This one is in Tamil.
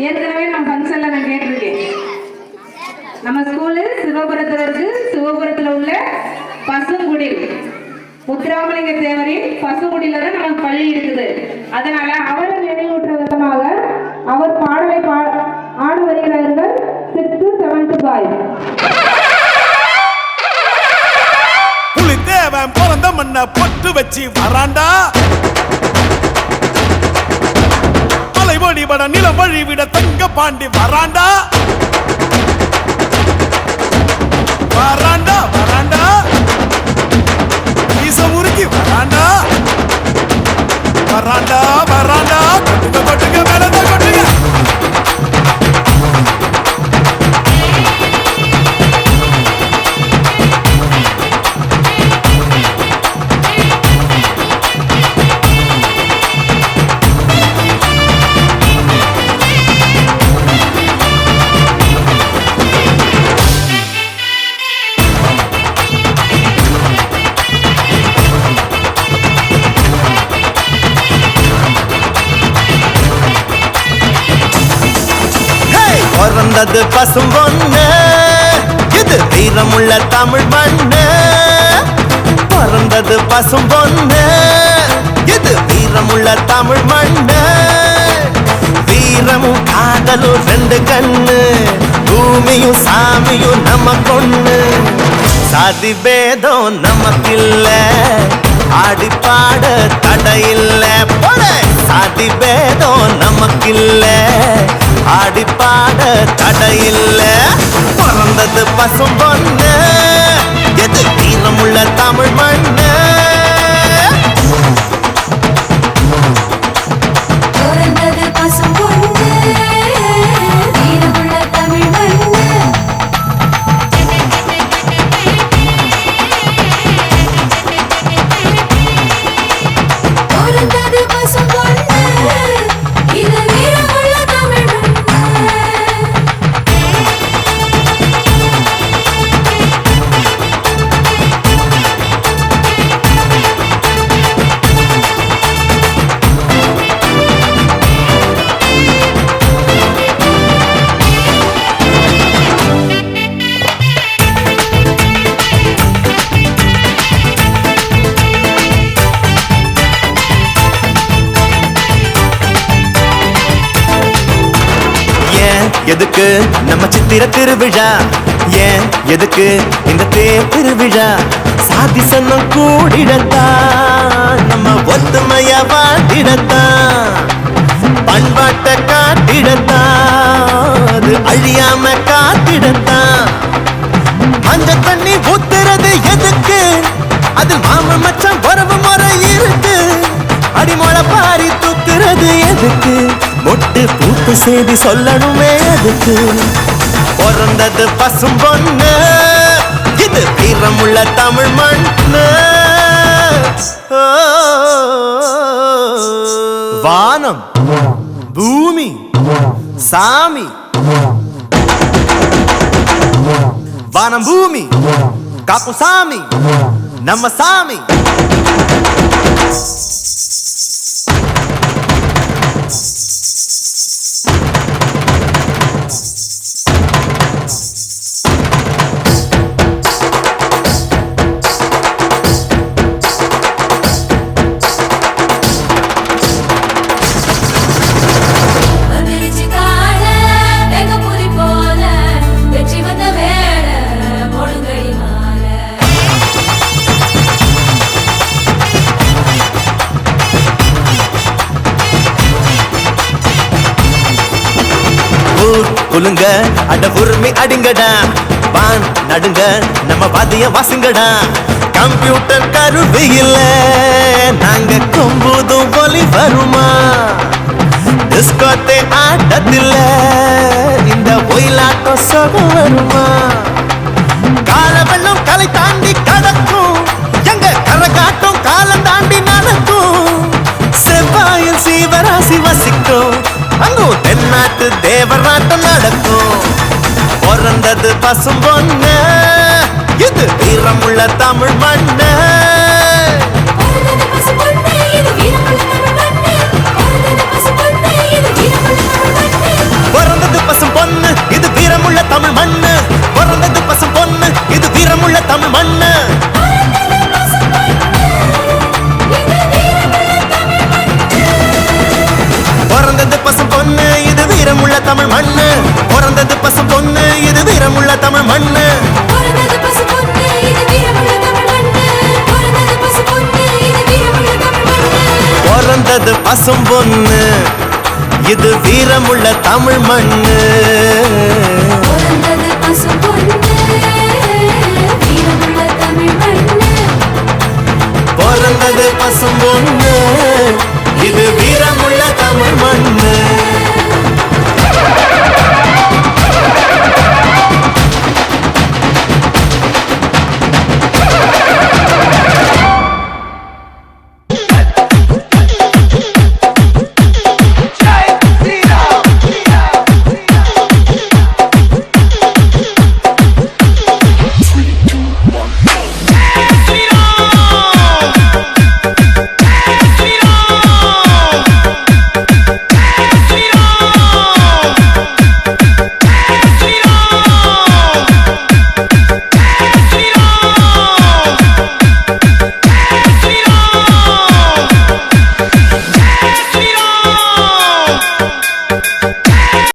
ஏற்கனவே நம்ம ஃபங்க்ஷன்ல நான் கேட்டிருக்கேன். நம்ம ஸ்கூலு சிவபுரத்துல இருக்கு. சிவபுரத்துல உள்ள பசுங்குடில் முத்துராமலிங்க தேவரின் பசுங்குடியில தான் நமக்கு பள்ளி இருக்குது. அதனால அவரை நினைவூட்டுற விதமாக அவர் பாடலை ஆட வருகிறார்கள் 6th 7th பாய். புலிதேவன் பிறந்த மண்ண பொட்டு வச்சு வராண்டா, மலைவடி வட நிலம் வழிவிட தங்க பாண்டி வராண்டா, வராண்டா வராண்டா ஈசமுருகி வராண்டா, வராண்டா வராண்டா கொட்டுங்க கொட்டுங்க மேலத கொட்டுங்க. பிறந்தது பசும் பொண்ணு, இது வீரமுள்ள தமிழ் மண்ணு. பிறந்தது பசும் பொண்ணு, இது வீரமுள்ள தமிழ் மண்ணு. வீரமும் காதலும் ரெண்டு கண்ணு, பூமியும் சாமியும் நமக்கொண்ணு. சாதி பேதம் நமக்கில்ல, ஆடி பாட தடையில்ல. சாதி பேதம் நமக்கில்ல, ஆடி பாட தடையில்ல. பிறந்தது பசும் பொண்ணு, எது வீரமுள்ள தமிழ் மண்ணு. பிறந்தது பசும் பொண்ணு, வீரமுள்ள தமிழ் மண்ணு. பிறந்தது பசும் பொண்ணு, இது வீரமுள்ள தமிழ் மண்ணு. எதுக்கு நம்ம சித்திர திருவிழா, ஏன் எதுக்கு இந்த தேர் திருவிழா? சாதி சன்னம் கூடிடத்தான், நம்ம ஒத்துமையா வாழ்ந்திடத்தான், பண்பாட்டை காட்டிடத்தான், அது அழியாம காத்திடத்தான். மஞ்ச தண்ணி ஊத்துறது எதுக்கு? அது மாம மச்சான் உறவு முறை இருக்கு. அடிமொழ பாரி தூக்குறது எதுக்கு? மொட்டு பூத்து செய்தி சொல்லணுமே அதுக்கு. பிறந்தது பசும் பொண்ணு, இது வீரமுள்ள தமிழ் மண்ணு. வானம் பூமி சாமி, வானம் பூமி காக்கும் சாமி நம்ம சாமி. குலுங்க அட உரிமை அடிங்கடா, வான் நடுங்க நம்ம வாதிய வாசுங்கடா. கம்ப்யூட்டர் கருவியில்ல நாங்க கொம்புதும் ஒலி வருமா? டிஸ்கோத்தே ஆட்டத்தில்ல இந்த ஒயிலாட்டம் சொகம் வருமா? கால வெள்ளம் கலை தாண்டி கடக்கும், எங்க கரகாட்டம் காலம் தாண்டி நடக்கும். செவ்வாயில் சீவராசி வசிக்கும், அங்கும் தென்னாட்டு தேவராட்டம் நடக்கும். பிறந்தது பசும் பொண்ணு, இது வீரமுள்ள தமிழ் மண்ணு. பிறந்தது பசும் பொண்ணு, இது வீரமுள்ள தமிழ் மண்ணு. பிறந்தது பசும் பொண்ணு, இது வீரமுள்ள தமிழ் மண்ணு. தமிழ் மண்ணு பிறந்தது பசு பொண்ணு இது வீரமுள்ள தமிழ் மண்ணு பிறந்தது பசு பொண்ணு இது வீரமுள்ள தமிழ் மண்ணு பிறந்தது பசு பொண்ணு இது வீரமுள்ள தமிழ் மண்ணு பிறந்தது பசும் பொண்ணு இது வீரமுள்ள தமிழ் மண்ணு பிறந்தது பசு பொண்ணு வீரமுள்ள தமிழ் மண்ணு பிறந்தது பசும் பொண்ணு இது வீரமுள்ள தமிழ் மண்ணு